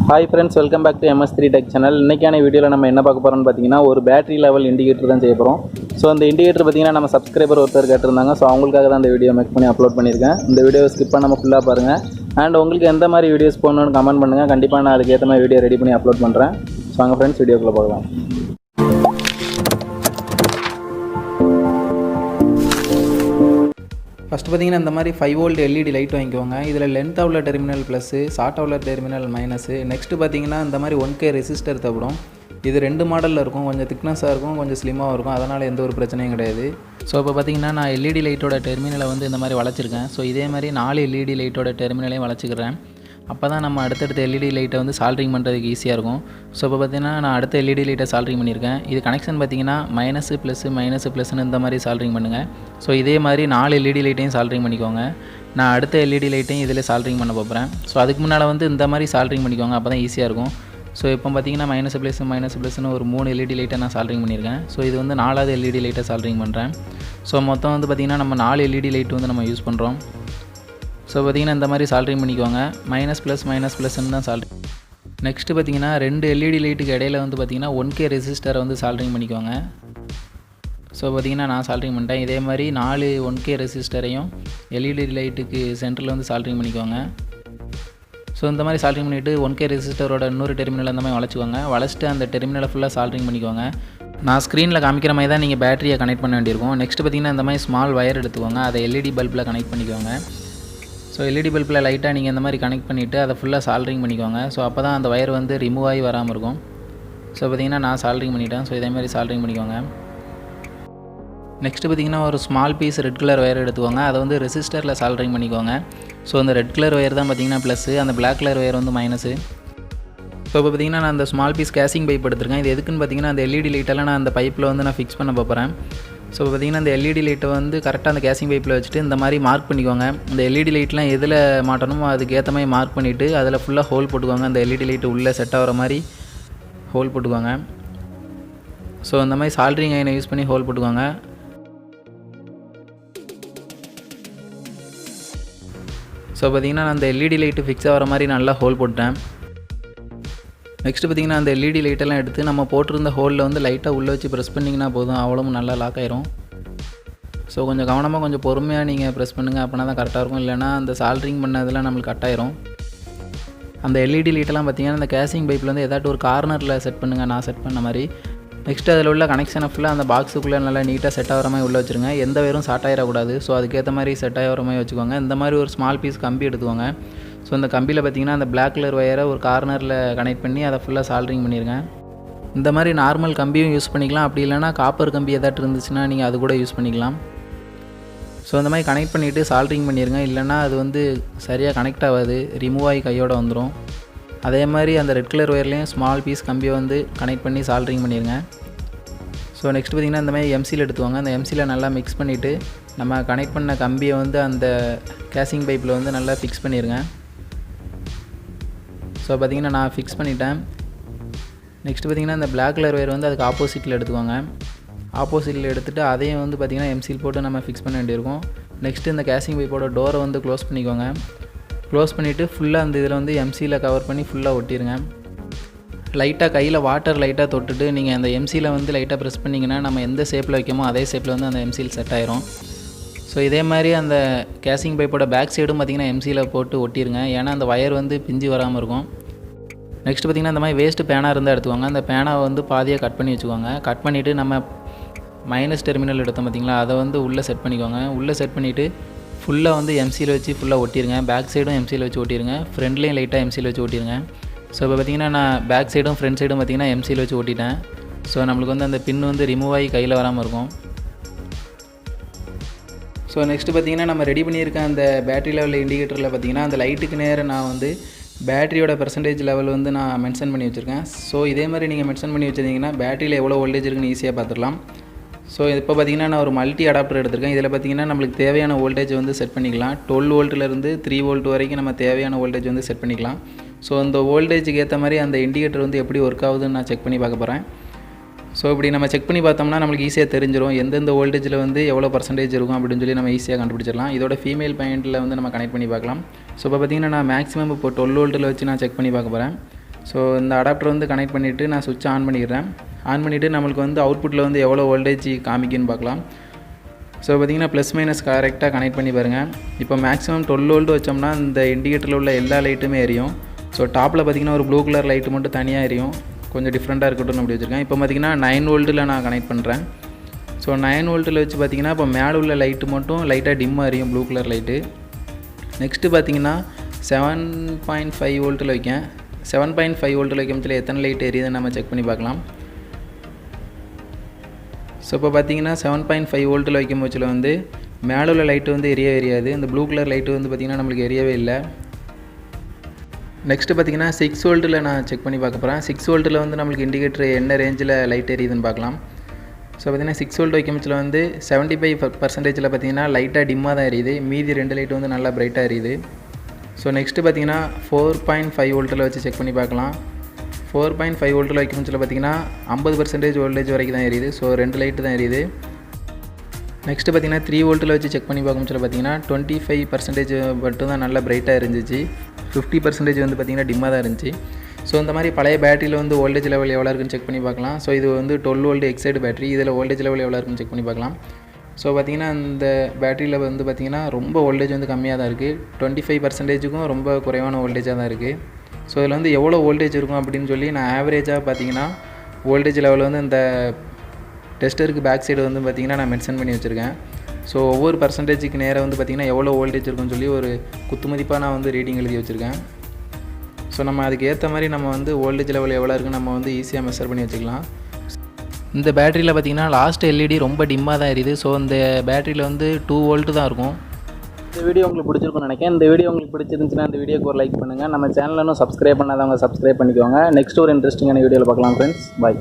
Hi friends, welcome back to MS3 tech channel. இன்றைக்கான வீடியோவில் நம்ம என்ன பார்க்க போகிறோம்னு பார்த்தீங்கன்னா, ஒரு பேட்டரி லெவல் இண்டிகேட்டர் தான் செய்ய போகிறோம். ஸோ அந்த இண்டிகேட்டர் பார்த்தீங்கன்னா நம்ம சப்ஸ்கிரைபர் ஒருத்தர் கேட்டிருந்தாங்க. ஸோ அவங்களுக்காக தான் இந்த வீடியோ மேக் பண்ணி அப்லோட் பண்ணியிருக்கேன். இந்த வீடியோ ஸ்கிப் பண்ணாமல் ஃபுல்லாக பாருங்கள். அண்ட் உங்களுக்கு எந்த மாதிரி வீடியோஸ் போடணும்னு கமெண்ட் பண்ணுங்கள். கண்டிப்பாக நான் அதுக்கேற்ற மாதிரி வீடியோ ரெடி பண்ணி அப்லோட் பண்ணுறேன். ஸோ அங்கே ஃப்ரெண்ட்ஸ் வீடியோக்குள்ளே பார்க்கலாம். ஃபஸ்ட்டு பார்த்தீங்கன்னா இந்த மாதிரி 5 வோல்ட் LED லைட் வாங்கிக்கோங்க. இதில் லென்த்தாக உள்ள டெர்மினல் ப்ளஸ்ஸு, ஷார்ட்டாக உள்ள டெர்மினல் மைனஸு. நெக்ஸ்ட்டு பார்த்தீங்கன்னா இந்த மாதிரி 1K ரெசிஸ்டர் தேவைப்படும். இது 2 மாடலில் இருக்கும். கொஞ்சம் திக்னஸாக இருக்கும், கொஞ்சம் ஸ்லிம்மாக இருக்கும். அதனால் எந்த ஒரு பிரச்சனையும் கிடையாது. ஸோ இப்போ பார்த்தீங்கன்னா நான் LED லைட்டோட டெர்மினலை வந்து இந்த மாதிரி வளைச்சிருக்கேன். ஸோ இதே மாதிரி 4 LED லைட்டோட டெர்மினலையும் வளைச்சிக்கிறேன். அப்போ தான் நம்ம அடுத்தடுத்த LED லைட்டை வந்து சால்ட்ரிங் பண்ணுறதுக்கு ஈஸியாக இருக்கும். ஸோ இப்போ பார்த்தீங்கன்னா நான் அடுத்த LED லைட்டை சால்ட்ரிங் பண்ணியிருக்கேன். இது கனெக்ஷன் பார்த்தீங்கன்னா மைனஸு ப்ளஸ்ஸுன்னு இந்த மாதிரி சால்ட்ரிங் பண்ணுங்கள். ஸோ இதே மாதிரி 4 LED லைட்டையும் சால்ட்ரிங் பண்ணிக்கோங்க. நான் அடுத்த LED லைட்டையும் இதில் சால்ட்ரிங் பண்ண போகிறேன். ஸோ அதுக்கு முன்னால் வந்து இந்த மாதிரி சால்ட்ரிங் பண்ணிக்கோங்க. அப்போ தான் ஈஸியாக இருக்கும். ஸோ இப்போ பார்த்தீங்கன்னா மைனஸ் ப்ளஸ்ஸுன்னு ஒரு 3 LED லைட்டை நான் சால்ட்ரிங் பண்ணியிருக்கேன். ஸோ இது வந்து 4வது LED லைட்டை சால்ட்ரிங் பண்ணுறேன். ஸோ மொத்தம் வந்து பார்த்திங்கன்னா நம்ம 4 LED லைட் வந்து நம்ம யூஸ் பண்ணுறோம். ஸோ பார்த்திங்கன்னா இந்த மாதிரி சால்ட்ரிங் பண்ணிக்கோங்க. மைனஸ் ப்ளஸ்ன்னு தான் சால்ட்ரிங். நெக்ஸ்ட்டு பார்த்திங்கன்னா 2 LED லைட்டுக்கு இடையில வந்து பார்த்திங்கன்னா 1K ரெசிஸ்டரை வந்து சால்ட்ரிங் பண்ணிக்கோங்க. ஸோ பார்த்திங்கன்னா நான் சால்ட்ரிங் பண்ணிட்டேன். இதே மாதிரி 4 1K ரெசிஸ்டரையும் LED லைட்டுக்கு சென்டரில் வந்து சால்ட்ரிங் பண்ணிக்கோங்க. ஸோ இந்த மாதிரி சால்ட்ரிங் பண்ணிவிட்டு 1K ரெசிஸ்டரோட இன்னொரு டெர்மினல் அந்த மாதிரி வளைச்சிக்கோங்க. வளைச்சிட்டு அந்த டெர்மினலை ஃபுல்லாக சால்ட்ரிங் பண்ணிக்கோங்க. நான் ஸ்க்ரீனில் காமிக்கிற மாதிரி தான் நீங்கள் பேட்டரியை கனெக்ட் பண்ண வேண்டியிருக்கும். நெக்ஸ்ட்டு பார்த்திங்கன்னா இந்த மாதிரி ஸ்மால் ஒயர் எடுத்துக்கோங்க. அதை LED பல்பில் கனெக்ட் பண்ணிக்கோங்க. ஸோ LED பல்பில் லைட்டாக நீங்கள் இந்த மாதிரி கனெக்ட் பண்ணிவிட்டு அதை ஃபுல்லாக சால்ட்ரிங் பண்ணிக்கோங்க. ஸோ அப்போ தான் அந்த ஒயர் வந்து ரிமூவ் ஆகி வராமல் இருக்கும். ஸோ பார்த்திங்கன்னா நான் சால்ட்ரிங் பண்ணிவிட்டேன். ஸோ இதேமாதிரி சால்ட்ரிங் பண்ணிக்கோங்க. நெக்ஸ்ட்டு பார்த்திங்கன்னா ஒரு small piece red colour wire எடுத்துக்கோங்க. அதை வந்து ரெசிஸ்டரில் சால்ட்ரிங் பண்ணிக்கோங்க. ஸோ அந்த ரெட் கலர் ஒயர் தான் பார்த்திங்கன்னா ப்ளஸ்ஸு, அந்த பிளாக் கலர் ஒயர் வந்து மைனஸு. ஸோ இப்போ பார்த்திங்கன்னா நான் அந்த ஸ்மால் பீஸ் கேசிங் பைப் எடுத்துருக்கேன். இது எதுக்குன்னு பார்த்திங்கன்னா அந்த LED லைட்டெல்லாம் நான் அந்த பைப்பில் வந்து நான் ஃபிக்ஸ் பண்ண போகிறேன். ஸோ பார்த்திங்கன்னா இந்த LED லைட்டை வந்து கரெக்டாக அந்த கேசிங் பைப்பில் வச்சுட்டு இந்த மாதிரி மார்க் பண்ணிக்கோங்க. இந்த LED லைட்லாம் எதில் மாட்டணுமோ அதுக்கு ஏற்ற மாதிரி மார்க் பண்ணிவிட்டு அதில் ஃபுல்லாக ஹோல் போட்டுக்கோங்க. அந்த LED லைட்டு உள்ளே செட் ஆகிற மாதிரி ஹோல் போட்டுக்கோங்க. ஸோ அந்த மாதிரி சால்ட்ரிங் அயனை யூஸ் பண்ணி ஹோல் போட்டுக்கோங்க. ஸோ பார்த்திங்கன்னா நான் அந்த LED லைட்டு ஃபிக்ஸ் ஆகிற மாதிரி நல்லா ஹோல் போட்டேன். நெக்ஸ்ட்டு பார்த்திங்கன்னா அந்த LED லைட்டெல்லாம் எடுத்து நம்ம போட்டிருந்த ஹோலில் வந்து லைட்டாக உள்ளே வச்சு ப்ரெஸ் பண்ணிங்கன்னா போதும். அவ்வளோ நல்லா லாக் ஆயிரும். ஸோ கொஞ்சம் கவனமாக கொஞ்சம் பொறுமையாக நீங்கள் ப்ரெஸ் பண்ணுங்கள். அப்படின்னா தான் கரெக்டாக இருக்கும். இல்லைனா அந்த சால்ட்ரிங் பண்ணதெல்லாம் நம்மளுக்கு கட் ஆயிரும். அந்த LED லைட்டெல்லாம் பார்த்திங்கன்னா அந்த கேசிங் பைப்பில் வந்து ஏதாட்டும் ஒரு கார்னரில் செட் பண்ணுங்கள், நான் செட் பண்ண மாதிரி. நெக்ஸ்ட்டு அதில் உள்ள கனெக்ஷனை ஃபுல்லாக அந்த பாக்ஸுக்குள்ளே நல்லா நீட்டாக செட் ஆகிற மாதிரி உள்ளே வச்சுருங்க. எந்த வயரும் ஷார்ட் ஆகிடக்கூடாது. ஸோ அதுக்கேற்ற மாதிரி செட் ஆகிற மாதிரி வச்சுக்கோங்க. இந்த மாதிரி ஒரு ஸ்மால் பீஸ் கம்பி எடுத்துக்கோங்க. ஸோ அந்த கம்பியில் பார்த்திங்கன்னா அந்த பிளாக் கலர் ஒயரை ஒரு கார்னரில் கனெக்ட் பண்ணி அதை ஃபுல்லாக சால்ட்ரிங் பண்ணிடுங்க. இந்த மாதிரி நார்மல் கம்பியும் யூஸ் பண்ணிக்கலாம். அப்படி இல்லைனா காப்பர் கம்பி ஏதாட்டு இருந்துச்சுன்னா நீங்கள் அது கூட யூஸ் பண்ணிக்கலாம். ஸோ இந்த மாதிரி கனெக்ட் பண்ணிவிட்டு சால்ட்ரிங் பண்ணிடுங்க. இல்லைனா அது வந்து சரியாக கனெக்ட் ஆகாது, ரிமூவ் ஆகி கையோடு வந்துடும். அதே மாதிரி அந்த ரெட் கலர் ஒயர்லேயும் ஸ்மால் பீஸ் கம்பியை வந்து கனெக்ட் பண்ணி சால்ட்ரிங் பண்ணிடுங்க. ஸோ நெக்ஸ்ட் பார்த்திங்கன்னா இந்த மாதிரி எம்சியில் எடுத்துவாங்க. அந்த எம்சியில் நல்லா மிக்ஸ் பண்ணிவிட்டு நம்ம கனெக்ட் பண்ண கம்பியை வந்து அந்த கேசிங் பைப்பில் வந்து நல்லா ஃபிக்ஸ் பண்ணிடுங்க. ஸோ பார்த்திங்கன்னா நான் ஃபிக்ஸ் பண்ணிட்டேன். நெக்ஸ்ட் பார்த்திங்கன்னா இந்த பிளாக் கலர் ஒயர் வந்து அதுக்கு ஆப்போசிட்டில் எடுத்துக்கோங்க. ஆப்போசிட்டில் எடுத்துகிட்டு அதையும் வந்து பார்த்திங்கன்னா எம்சில் போட்டு நம்ம ஃபிக்ஸ் பண்ண வேண்டியிருக்கும். நெக்ஸ்ட்டு இந்த கேசிங் பைப்போட டோரை வந்து க்ளோஸ் பண்ணிக்கோங்க. க்ளோஸ் பண்ணிவிட்டு ஃபுல்லாக அந்த இதில் வந்து எம்சியில் கவர் பண்ணி ஃபுல்லாக ஒட்டிடுங்க. லைட்டாக கையில் வாட்டர் லைட்டாக தொட்டுட்டு நீங்கள் அந்த எம்சியில் வந்து லைட்டாக ப்ரெஸ் பண்ணிங்கன்னா நம்ம எந்த ஷேப்பில் வைக்கமோ அதே ஷேப்பில் வந்து அந்த எம்சியில் செட் ஆயிரும். ஸோ இதே மாதிரி அந்த கேசிங் பைப்போட பேக் சைடும் பார்த்திங்கன்னா எம்சியில் போட்டு ஒட்டிடுங்க. ஏன்னா அந்த ஒயர் வந்து பிஞ்சு வராமல் இருக்கும். நெக்ஸ்ட் பார்த்திங்கன்னா இந்த மாதிரி வேஸ்ட்டு பேனாக இருந்தால் எடுத்துக்கோங்க. அந்த பேனாவை வந்து பாதியாக கட் பண்ணி வச்சுக்கோங்க. கட் பண்ணிவிட்டு நம்ம மைனஸ் டெர்மினல் எடுத்தோம் பார்த்திங்களா, அதை வந்து உள்ளே செட் பண்ணிக்கோங்க. உள்ளே செட் பண்ணிவிட்டு ஃபுல்லாக வந்து எம்சியில் வச்சு ஃபுல்லாக ஒட்டிடுங்க. பேக் சைடும் எம்சியில் வச்சு ஒட்டிடுங்க. ஃப்ரண்ட்லேயும் லைட்டாக எம்சியில் வச்சு ஒட்டிடுங்க. ஸோ இப்போ பார்த்திங்கன்னா நான் பேக் சைடும் ஃப்ரண்ட் சைடும் பார்த்திங்கன்னா எம்சியில் வச்சு ஒட்டிட்டேன். ஸோ நம்மளுக்கு வந்து அந்த பின் வந்து ரிமூவ் ஆகி கையில் வராமல் இருக்கும். ஸோ நெக்ஸ்ட்டு பார்த்திங்கன்னா நம்ம ரெடி பண்ணியிருக்க அந்த பேட்டரி லெவல் இண்டிகேட்டரில் பார்த்திங்கன்னா அந்த லைட்டுக்கு நேரம் நான் வந்து பேட்டரியோட பெர்சன்டேஜ் லெவல் வந்து நான் மென்ஷன் பண்ணி வச்சுருக்கேன். ஸோ இதே மாதிரி நீங்கள் மென்ஷன் பண்ணி வச்சுருந்தீங்கன்னா பேட்டரியில் எவ்வளோ வோல்டேஜ் இருக்குன்னு ஈஸியாக பார்த்துடலாம். ஸோ இப்போ பார்த்திங்கன்னா நான் ஒரு மல்டி அடாப்டர் எடுத்திருக்கேன். இதில் பார்த்திங்கன்னா நம்மளுக்கு தேவையான வோல்டேஜ் வந்து செட் பண்ணிக்கலாம். 12 வோல்ட்லேருந்து 3 வோல்ட் வரைக்கும் நம்ம தேவையான வோல்டேஜ் வந்து செட் பண்ணிக்கலாம். ஸோ அந்த வோல்டேஜுக்கு ஏற்ற மாதிரி அந்த இண்டிகேட்டர் வந்து எப்படி ஒர்க் ஆகுதுன்னு நான் செக் பண்ணி பார்க்க போகிறேன். ஸோ இப்படி நம்ம செக் பண்ணி பார்த்தோம்னா நம்மளுக்கு ஈஸியாக தெரிஞ்சிடும் எந்தெந்த வோல்டேஜில் வந்து எவ்வளோ பர்சன்டேஜ் இருக்கும் அப்படின்னு சொல்லி நம்ம ஈஸியாக கண்டுபிடிச்சிடலாம். இதோட ஃபீமேல் பாயிண்டில் வந்து நம்ம கனெக்ட் பண்ணி பார்க்கலாம். ஸோ இப்போ பார்த்திங்கன்னா நான் மேக்ஸிமம் இப்போ 12 வோல்ட்டில் வச்சு நான் செக் பண்ணி பார்க்க போகிறேன். ஸோ இந்த அடாப்டர் வந்து கனெக்ட் பண்ணிவிட்டு நான் சுவிட்ச் ஆன் பண்ணிடுறேன். ஆன் பண்ணிவிட்டு நம்மளுக்கு வந்து அவுட்புட்டில் வந்து எவ்வளோ வோல்டேஜ் காமிக்குன்னு பார்க்கலாம். ஸோ பார்த்திங்கன்னா ப்ளஸ் மைனஸ் கரெக்டாக கனெக்ட் பண்ணி பாருங்கள். இப்போ மேக்ஸிமம் 12 வோல்ட் வச்சோம்னா இந்த இண்டிகேட்டரில் உள்ள எல்லா லைட்டுமே எரியும். ஸோ டாப்பில் பார்த்திங்கன்னா ஒரு ப்ளூ கலர் லைட்டு மட்டும் தனியாக எரியும், கொஞ்சம் டிஃப்ரெண்ட்டாக இருக்கட்டும் அப்படி வச்சுருக்கேன். இப்போ பார்த்திங்கன்னா 9 வோல்ட்டில் நான் கனெக்ட் பண்ணுறேன். ஸோ 9 வோல்ட்டில் வச்சு பார்த்திங்கன்னா இப்போ மேலே உள்ள லைட்டு மட்டும் லைட்டாக டிம்மாக எரியும், ப்ளூ கலர் லைட்டு. நெக்ஸ்ட்டு பார்த்திங்கன்னா 7.5 வோல்ட்டில் வைக்கேன். 7.5 வோல்ட்டில் வைக்கமுச்சில் எத்தனை லைட் எரியுதுன்னு நம்ம செக் பண்ணி பார்க்கலாம். ஸோ இப்போ பார்த்தீங்கன்னா 7.5 வோல்ட்டில் வைக்கும் போச்சில் வந்து மேலே உள்ள லைட்டு வந்து எரியாது. இந்த ப்ளூ கலர் லைட்டு வந்து பார்த்திங்கன்னா நம்மளுக்கு எரியவே இல்லை. நெக்ஸ்ட்டு பார்த்திங்கன்னா 6 வோல்ட்டில் நான் செக் பண்ணி பார்க்க போகிறேன். 6 வோல்ட்டில் வந்து நம்மளுக்கு இண்டிகேட்டர் என்ன ரேஞ்சில் லைட் எரியுதுன்னு பார்க்கலாம். ஸோ பார்த்திங்கன்னா 6 வோல்ட் வைக்கும் போச்சில் வந்து 75% பார்த்திங்கன்னா லைட்டாக டிம்மாக தான் எரியுது, மீதி 2 லைட்டு வந்து நல்லா பிரைட்டாக எரியுது. ஸோ நெக்ஸ்ட்டு பார்த்திங்கன்னா 4.5 வோல்ட்டில் வச்சு செக் பண்ணி பார்க்கலாம். 4.5 வோல்ட்டில் வைக்கும் போச்சில் பார்த்திங்கன்னா 50% வோல்டேஜ் வரைக்கும் தான் எரியுது. ஸோ 2 லைட்டு தான் எரியுது. நெக்ஸ்ட்டு பார்த்திங்கன்னா 3 வோல்ட்டில் வச்சு செக் பண்ணி பார்க்கும் போச்சில் பார்த்திங்கன்னா 25% மட்டும் தான் நல்லா பிரைட்டாக இருந்துச்சு, 50% வந்து பார்த்திங்கன்னா டிம்மாக தான் இருந்துச்சு. ஸோ இந்த மாதிரி பழைய பேட்டரியில் வந்து வோல்டேஜ் லெவல் எவ்வளோ இருக்குன்னு செக் பண்ணி பார்க்கலாம். ஸோ இது வந்து 12 வோல்ட் எக்ஸைடு பேட்டரி, இதில் வோல்டேஜ் லெவல் எவ்வளோ இருக்குன்னு செக் பண்ணி பார்க்கலாம். ஸோ பார்த்திங்கன்னா இந்த பேட்டரியில் வந்து பார்த்திங்கன்னா ரொம்ப வோல்டேஜ் வந்து கம்மியாக தான் இருக்குது, 25%க்கும் ரொம்ப குறைவான வோல்டேஜாக தான் இருக்குது. ஸோ இதில் வந்து எவ்வளோ வோல்டேஜ் இருக்கும் அப்படின்னு சொல்லி நான் ஆவரேஜாக பார்த்திங்கன்னா வோல்டேஜ் லெவல் வந்து இந்த டெஸ்டருக்கு பேக் சைடு வந்து பார்த்திங்கன்னா நான் மென்ஷன் பண்ணி வச்சுருக்கேன். ஸோ ஒவ்வொரு பர்சன்டேஜுக்கு நேராக வந்து பார்த்திங்கன்னா எவ்வளோ வோல்டேஜ் இருக்குன்னு சொல்லி ஒரு குத்துமதிப்பாக நான் வந்து ரீடிங் எழுதி வச்சுருக்கேன். ஸோ நம்ம அதுக்கு ஏற்ற மாதிரி நம்ம வந்து வோல்டேஜ் லெவல் எவ்வளோ இருக்குன்னு நம்ம வந்து ஈஸியாக மெஷர் பண்ணி வச்சுக்கலாம். இந்த பேட்டரியில் பார்த்திங்கன்னா லாஸ்ட் எல்இடி ரொம்ப டிம்மாக தான் எரியுது. ஸோ இந்த பேட்டரியில் வந்து 2 வோல்ட்டு தான் இருக்கும். இந்த வீடியோ உங்களுக்கு பிடிச்சிருக்குன்னு நினைக்கிறேன். இந்த வீடியோ உங்களுக்கு பிடிச்சிருந்துச்சுன்னா இந்த வீடியோக்கு ஒரு லைக் பண்ணுங்கள். நம்ம சேனலில் இன்னும் சப்ஸ்கிரைப் பண்ணாதவங்க சப்ஸ்கிரைப் பண்ணிக்கோங்க. நெக்ஸ்ட் ஒரு இன்ட்ரெஸ்டிங்கான வீடியோவில் பார்க்கலாம் ஃப்ரெண்ட்ஸ். பாய்.